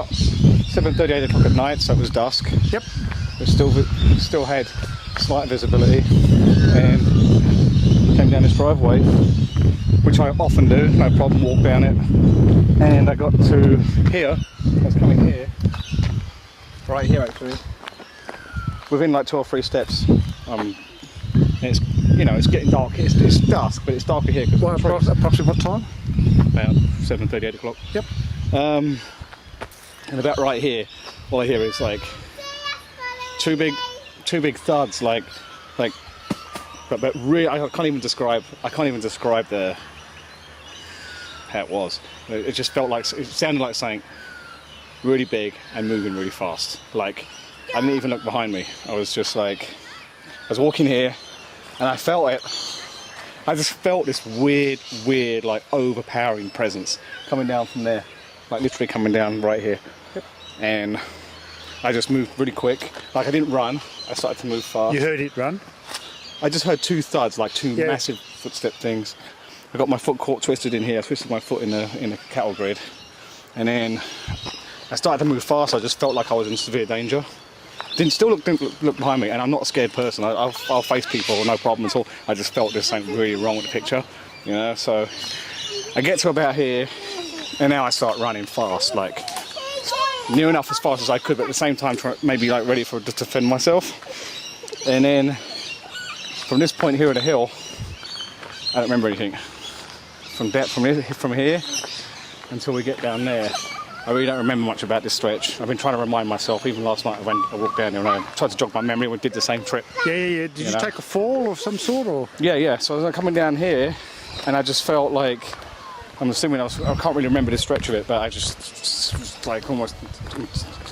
7:30, 8 o'clock at night, so it was dusk. Yep. We still had slight visibility, and came down this driveway, which I often do, no problem, walk down it. And I got to here, I was coming here, right here actually, within like 2 or 3 steps. It's, you know, it's getting dark, it's dusk, but it's darker here. Well, approximately what time? About 7:30, 8 o'clock. Yep. And about right here, all I hear is like two big thuds, like, but really, I can't even describe the how it was. It just felt like, it sounded like something really big and moving really fast. Like, I didn't even look behind me. I was just like, I was walking here, and I felt it. I just felt this weird, like overpowering presence coming down from there, like literally coming down right here. Yep. And I just moved really quick. Like, I didn't run. I started to move fast. You heard it run? I just heard 2 thuds, like 2 massive footstep things. I got my foot caught twisted in here. I twisted my foot in the cattle grid, and then I started to move fast. I just felt like I was in severe danger. Didn't look behind me, and I'm not a scared person. I'll face people, no problem at all. I just felt there's something really wrong with the picture, you know. So I get to about here, and now I start running fast, like near enough as fast as I could, but at the same time maybe like ready to defend myself. And then from this point here at the hill, I don't remember anything. From here until we get down there, I really don't remember much about this stretch. I've been trying to remind myself, even last night when I walked down here and I tried to jog my memory, we did the same trip. Yeah. Did you take a fall of some sort, or? Yeah. So I was coming down here, and I just felt like, I'm assuming I can't really remember the stretch of it, but I just was like almost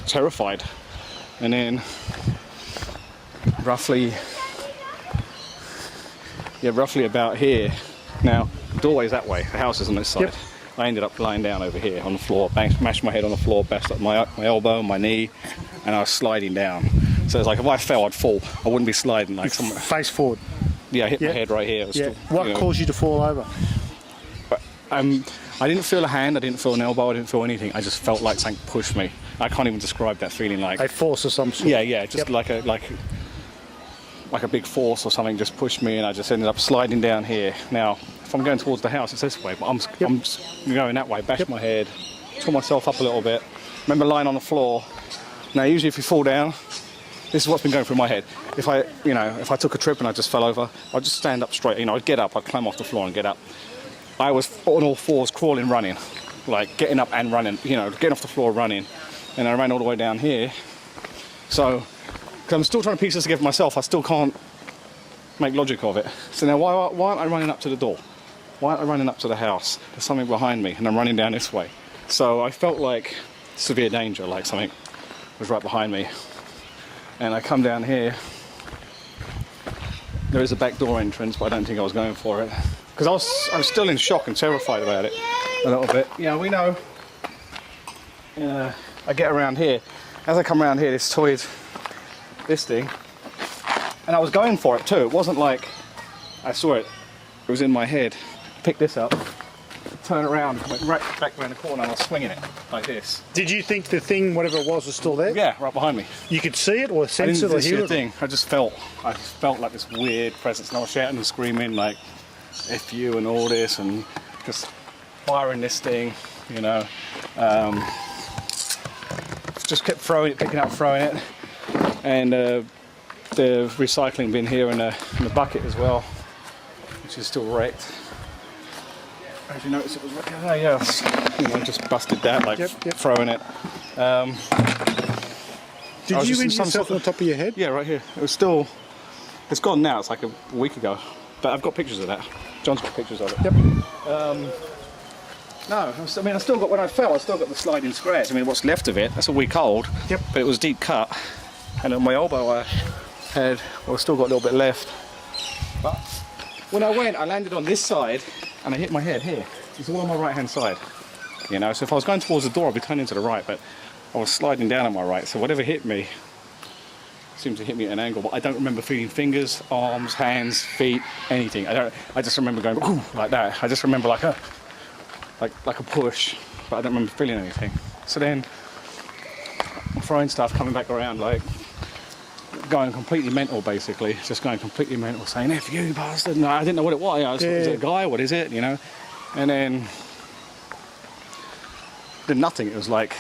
terrified. And then roughly about here. Now, the doorway's that way, the house is on this side. Yep. I ended up lying down over here on the floor, mashed my head on the floor, bashed up my elbow and my knee, and I was sliding down. So it's like, if I fell, I'd fall. I wouldn't be sliding like somewhere. Face forward? Yeah, I hit my head right here. What caused you to fall over? I didn't feel a hand, I didn't feel an elbow, I didn't feel anything. I just felt like something pushed me. I can't even describe that feeling. Like A force of some sort? Yeah, just like a big force or something just pushed me, and I just ended up sliding down here. Now, if I'm going towards the house, it's this way, but I'm going that way, bashed my head, tore myself up a little bit. Remember lying on the floor. Now, usually if you fall down, this is what's been going through my head. If I took a trip and I just fell over, I'd just stand up straight. I'd get up, I'd climb off the floor and get up. I was on all fours, crawling, running, like getting up and running, getting off the floor, running. And I ran all the way down here. So, because I'm still trying to piece this together myself, I still can't make logic of it. So now, why aren't I running up to the door? Why aren't I running up to the house? There's something behind me, and I'm running down this way. So I felt like severe danger, like something was right behind me. And I come down here. There is a back door entrance, but I don't think I was going for it. Because I was still in shock and terrified about it a little bit. Yeah, we know. I get around here. As I come around here, this thing, and I was going for it too. It wasn't like I saw it. It was in my head. Pick this up, turn around, went right back around the corner, and I was swinging it like this. Did you think the thing, whatever it was still there? Yeah, right behind me. You could see it or sense it or hear it? Thing. I just felt like this weird presence, and I was shouting and screaming like, "F you" and all this, and just firing this thing, just kept picking up, throwing it, and the recycling bin here in the bucket as well, which is still wrecked. As you notice, it was wrecked. Oh yeah, just busted that, like throwing it. Did you injure yourself on the top of your head? Yeah, right here. It's gone now. It's like a week ago, but I've got pictures of that. John's got pictures of it. Yep. No, I still got, when I fell, I still got the sliding scratch. What's left of it, that's a week old. Yep. But it was deep cut, and on my elbow I still got a little bit left. But when I landed on this side, and I hit my head here. It's all on my right hand side. So if I was going towards the door, I'd be turning to the right, but I was sliding down on my right, so whatever hit me seemed to hit me at an angle, but I don't remember feeling fingers, arms, hands, feet, anything. I just remember going ooh, like that. I just remember like a push, but I don't remember feeling anything. So then throwing stuff, coming back around, like going completely mental, basically, just going completely mental, saying "F you, bastard!" No, I didn't know what it was. You know, is it a guy? What is it? You know, and then did nothing. It was like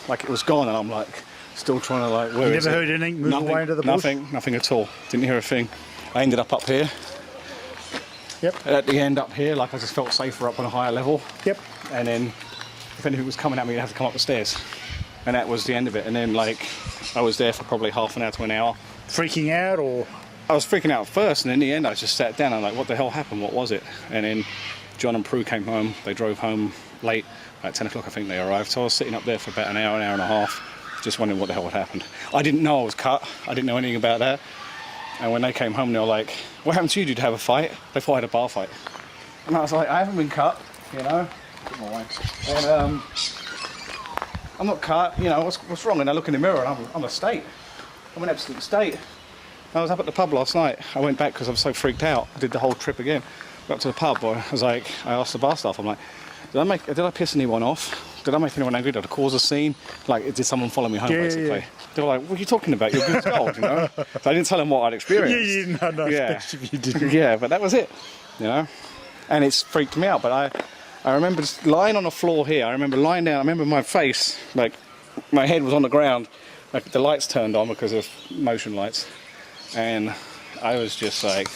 it was gone, and I'm like still trying to like. Where You is never it? heard anything move away into the bush? Nothing at all. Didn't hear a thing. I ended up here. Yep. At the end up here, like I just felt safer up on a higher level. Yep. And then if anything was coming at me, I'd have to come up the stairs. And that was the end of it. And then like I was there for probably half an hour to an hour. Freaking out, or I was freaking out first, and in the end I just sat down and like, what the hell happened? What was it? And then John and Prue came home. They drove home late, at 10 o'clock I think they arrived. So I was sitting up there for about an hour and a half, just wondering what the hell had happened. I didn't know I was cut. I didn't know anything about that. And when they came home, they were like, "What happened to you? Did you have a fight?" They thought I had a bar fight. And I was like, "I haven't been cut, you know." And I'm not cut, you know. What's wrong? And I look in the mirror, and I'm a state. I'm an absolute state. I was up at the pub last night. I went back because I was so freaked out. I did the whole trip again. Got to the pub. I was like, I asked the bar staff. I'm like, did I piss anyone off? Did I make anyone angry? Did I cause a scene? Like, did someone follow me home, basically? Yeah. They were like, "What are you talking about? You're good as gold," you know? So I didn't tell them what I'd experienced. No, especially if you didn't. Yeah, but that was it, you know? And it's freaked me out. But I remember just lying on the floor here. I remember lying down. I remember my face, like, my head was on the ground. Like, the lights turned on because of motion lights. And I was just like,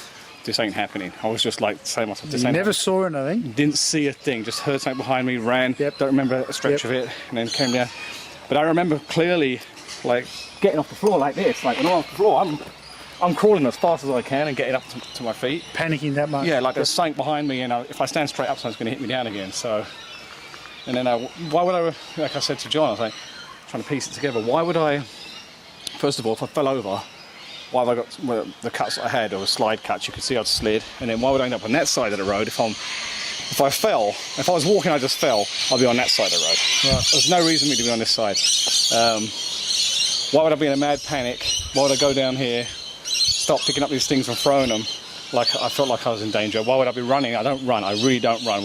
this ain't happening. I was just like saying to myself, this You ain't never happening. saw anything? Didn't see a thing, just heard something behind me, ran, Yep. Don't remember a stretch of it, and then came down. But I remember clearly, like, getting off the floor like this, like when I'm off the floor, I'm crawling as fast as I can and getting up to my feet. Panicking that much? Yeah, like there's something behind me, and if I stand straight up, someone's going to hit me down again, so. And then why would I, like I said to John, I was like, trying to piece it together, why would I, first of all, if I fell over, why have I got the cuts that I had, or slide cuts, you could see I'd slid, and then why would I end up on that side of the road if I fell, if I was walking I just fell, I'll be on that side of the road. Right. There's no reason for me to be on this side. Why would I be in a mad panic? Why would I go down here, start picking up these things and throwing them like I felt like I was in danger? Why would I be running? I don't run, I really don't run.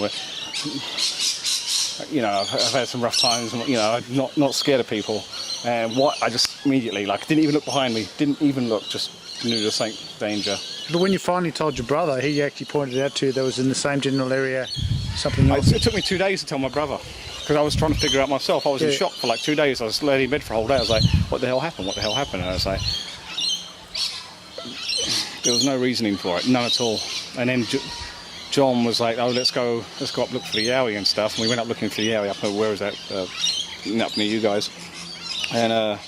You know, I've had some rough times, you know, I'm not scared of people. And I just immediately, like, didn't even look behind me, didn't even look, just knew the same danger. But when you finally told your brother, he actually pointed out to you that was in the same general area, something else. It took me 2 days to tell my brother, because I was trying to figure out myself. I was in shock for like 2 days. I was laying in bed for a whole day. I was like, what the hell happened? What the hell happened? And I was like, there was no reasoning for it, none at all. And then John was like, "Oh, let's go up look for the yowie and stuff." And we went up looking for the yowie up where was that? Up near you guys. And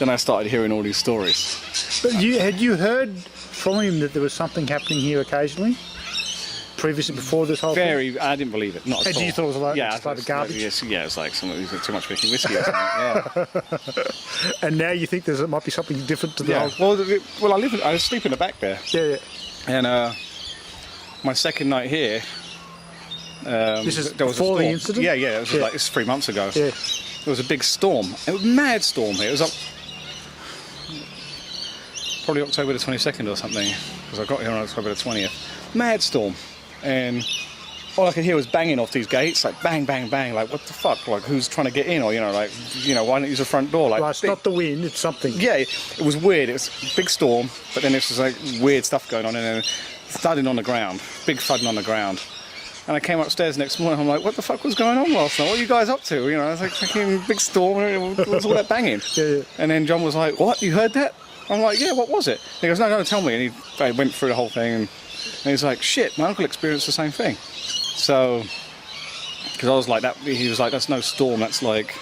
then I started hearing all these stories. But had you heard from him that there was something happening here occasionally? Previously, before this whole thing? I didn't believe it, not at all. You thought it was like, yeah, just like the garbage? Yeah, it's like too much whiskey or something, yeah. And now you think there might be something different to the whole... Well, I sleep in the back there. Yeah. And my second night here... this is there was before a storm. the incident? Yeah, it was like, it's 3 months ago. Yeah. There was a big storm. It was a mad storm here. It was probably October the 22nd or something, because I got here on October the 20th. Mad storm. And all I could hear was banging off these gates, like bang, bang, bang, like what the fuck, like who's trying to get in, or why not use the front door? Like, right, it's not the wind, it's something. Yeah, it was weird. It was a big storm, but then this was like weird stuff going on, and then thudding on the ground, big thudding on the ground. And I came upstairs next morning, I'm like, what the fuck was going on last night? What are you guys up to? You know, it's like fucking big storm, what's all that banging? Yeah. And then John was like, what, you heard that? I'm like, yeah, what was it? He goes, no, tell me. And he went through the whole thing, and he's like, shit, my uncle experienced the same thing. So, because I was like, he was like, that's no storm, that's like,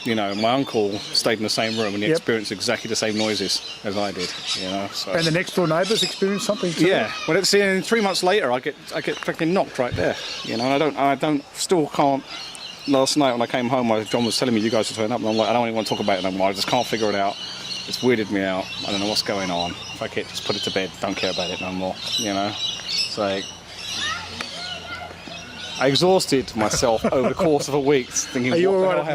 you know, my uncle stayed in the same room and he experienced exactly the same noises as I did, you know. So. And the next door neighbours experienced something too? Yeah, well, it's 3 months later, I get fucking knocked right there, you know. And I still can't. Last night when I came home, John was telling me you guys were turning up, and I'm like, I don't even want to talk about it no more. I just can't figure it out. It's weirded me out. I don't know what's going on. Fuck it, just put it to bed. Don't care about it no more, you know. It's like I exhausted myself over the course of a week thinking, Are you what the all hell right? happened?